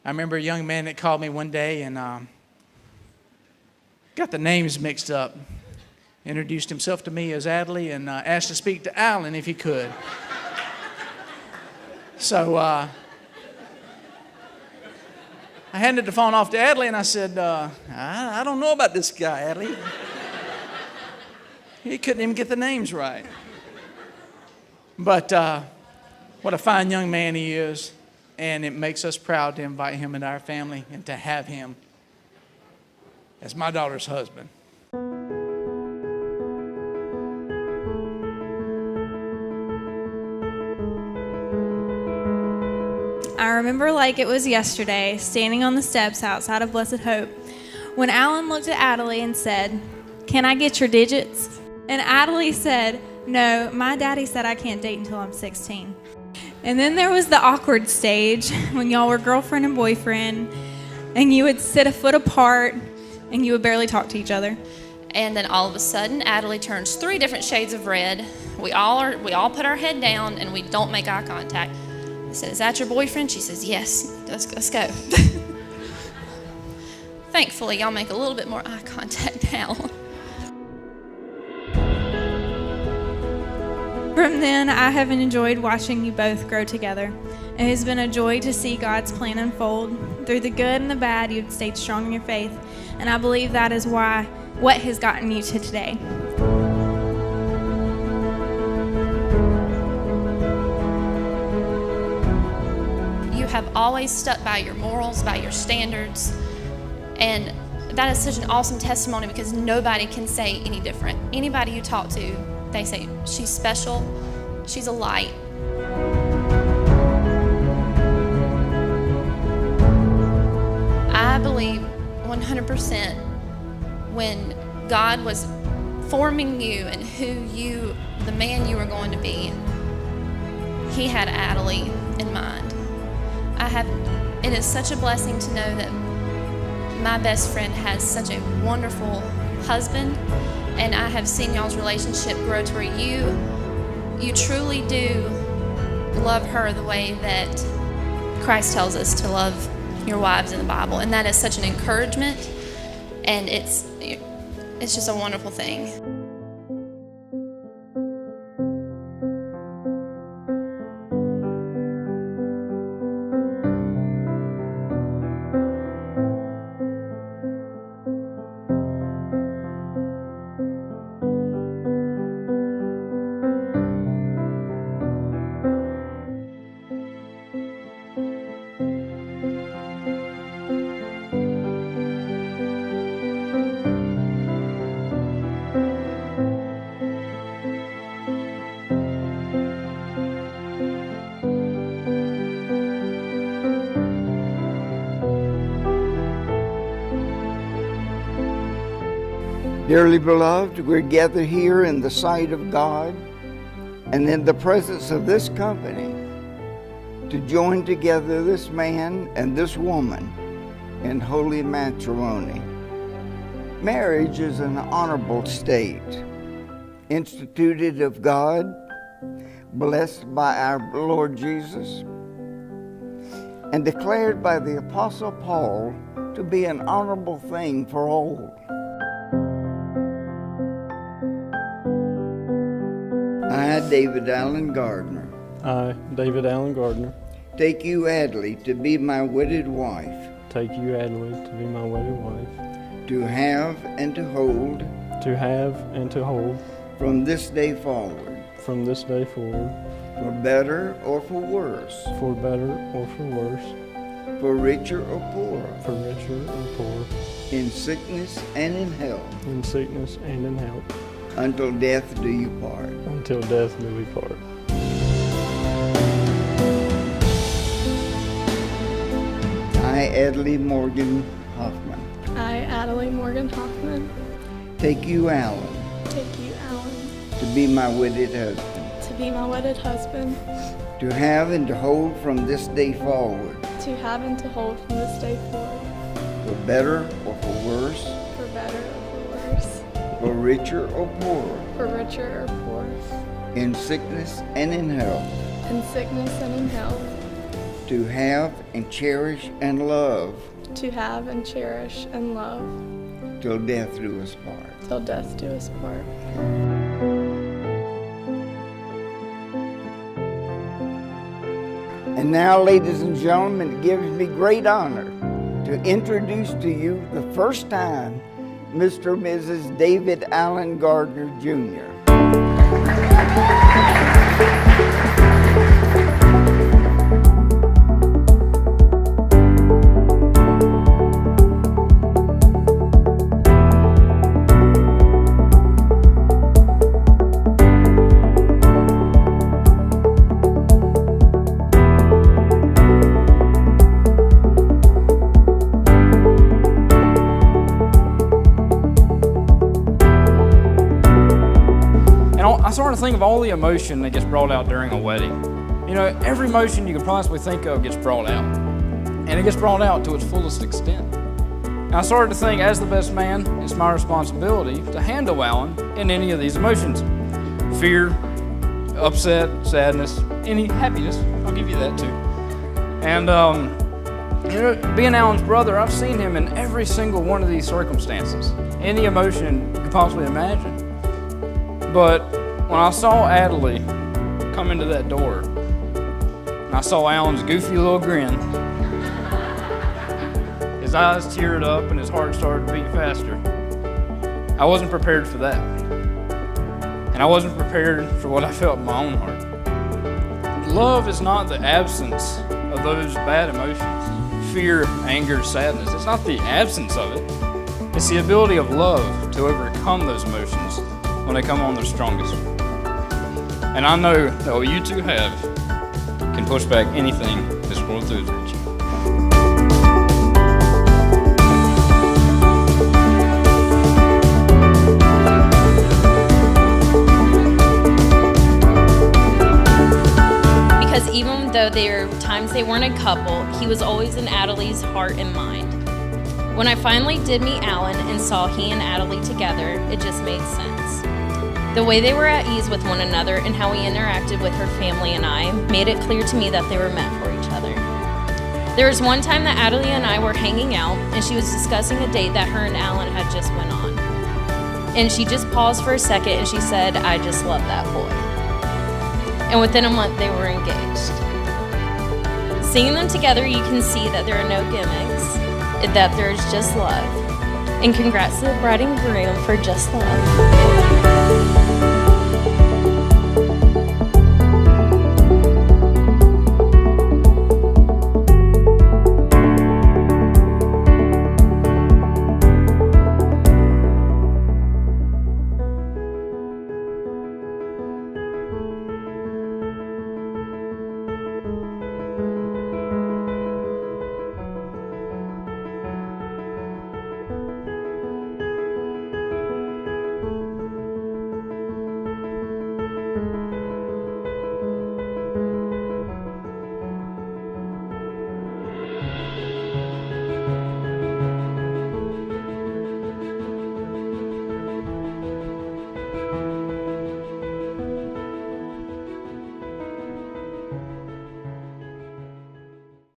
I remember a young man that called me one day and got the names mixed up. Introduced himself to me as Adalee and asked to speak to Alan if he could. So I handed the phone off to Adalee and I said, I don't know about this guy, Adalee. He couldn't even get the names right. But what a fine young man he is, and it makes us proud to invite him into our family and to have him as my daughter's husband. I remember like it was yesterday, standing on the steps outside of Blessed Hope, when Alan looked at Adalee and said, "Can I get your digits?" And Adalee said, "No, my daddy said I can't date until I'm 16. And then there was the awkward stage when y'all were girlfriend and boyfriend, and you would sit a foot apart, and you would barely talk to each other. And then all of a sudden, Adalee turns 3 different shades of red. We all put our head down, and we don't make eye contact. I said, "Is that your boyfriend?" She says, "Yes." Let's go. Thankfully, y'all make a little bit more eye contact now. From then, I have enjoyed watching you both grow together. It has been a joy to see God's plan unfold. Through the good and the bad, you've stayed strong in your faith, and I believe that is what has gotten you to today. You have always stuck by your morals, by your standards, and that is such an awesome testimony because nobody can say any different. Anybody you talk to, they say, "She's special, she's a light." I believe 100% when God was forming you and the man you were going to be, He had Adalee in mind. It is such a blessing to know that my best friend has such a wonderful husband, and I have seen y'all's relationship grow to where you truly do love her the way that Christ tells us to love your wives in the Bible, and that is such an encouragement, and it's just a wonderful thing. Dearly beloved, we're gathered here in the sight of God and in the presence of this company to join together this man and this woman in holy matrimony. Marriage is an honorable state, instituted of God, blessed by our Lord Jesus, and declared by the Apostle Paul to be an honorable thing for all. I, David Allen Gardner. I, David Allen Gardner. Take you, Adalee, to be my wedded wife. Take you, Adalee, to be my wedded wife. To have and to hold. To have and to hold. From this day forward. From this day forward. For better or for worse. For better or for worse. For richer or poorer. For richer or poorer. In sickness and in health. In sickness and in health. Until death do you part. Until death do we part. I, Adalee Morgan Hoffman. I, Adalee Morgan Hoffman. Take you, Alan. Take you, Alan. To be my wedded husband. To be my wedded husband. To have and to hold from this day forward. To have and to hold from this day forward. For better or for worse. For better or for worse. For richer or poorer. For richer or poorer. In sickness and in health. In sickness and in health. to have and cherish and love to have and cherish and love till death do us part. till death do us part. And now, ladies and gentlemen, it gives me great honor to introduce to you the first time Mr. and Mrs. David Allen Gardner, Jr. I started to think of all the emotion that gets brought out during a wedding. You know, every emotion you could possibly think of gets brought out. And it gets brought out to its fullest extent. And I started to think, as the best man, it's my responsibility to handle Alan in any of these emotions. Fear, upset, sadness, any happiness, I'll give you that too. And, you know, being Alan's brother, I've seen him in every single one of these circumstances. Any emotion you could possibly imagine. But when I saw Adalee come into that door, and I saw Alan's goofy little grin, his eyes teared up and his heart started to beat faster. I wasn't prepared for that. And I wasn't prepared for what I felt in my own heart. Love is not the absence of those bad emotions, fear, anger, sadness. It's not the absence of it. It's the ability of love to overcome those emotions when they come on their strongest. And I know that what you two have can push back anything this world throws at you. Because even though there were times they weren't a couple, he was always in Adalee's heart and mind. When I finally did meet Alan and saw he and Adalee together, it just made sense. The way they were at ease with one another and how he interacted with her family and I made it clear to me that they were meant for each other. There was one time that Adalee and I were hanging out and she was discussing a date that her and Alan had just went on. And she just paused for a second and she said, "I just love that boy." And within a month they were engaged. Seeing them together, you can see that there are no gimmicks, that there is just love. And congrats to the bride and groom for just love.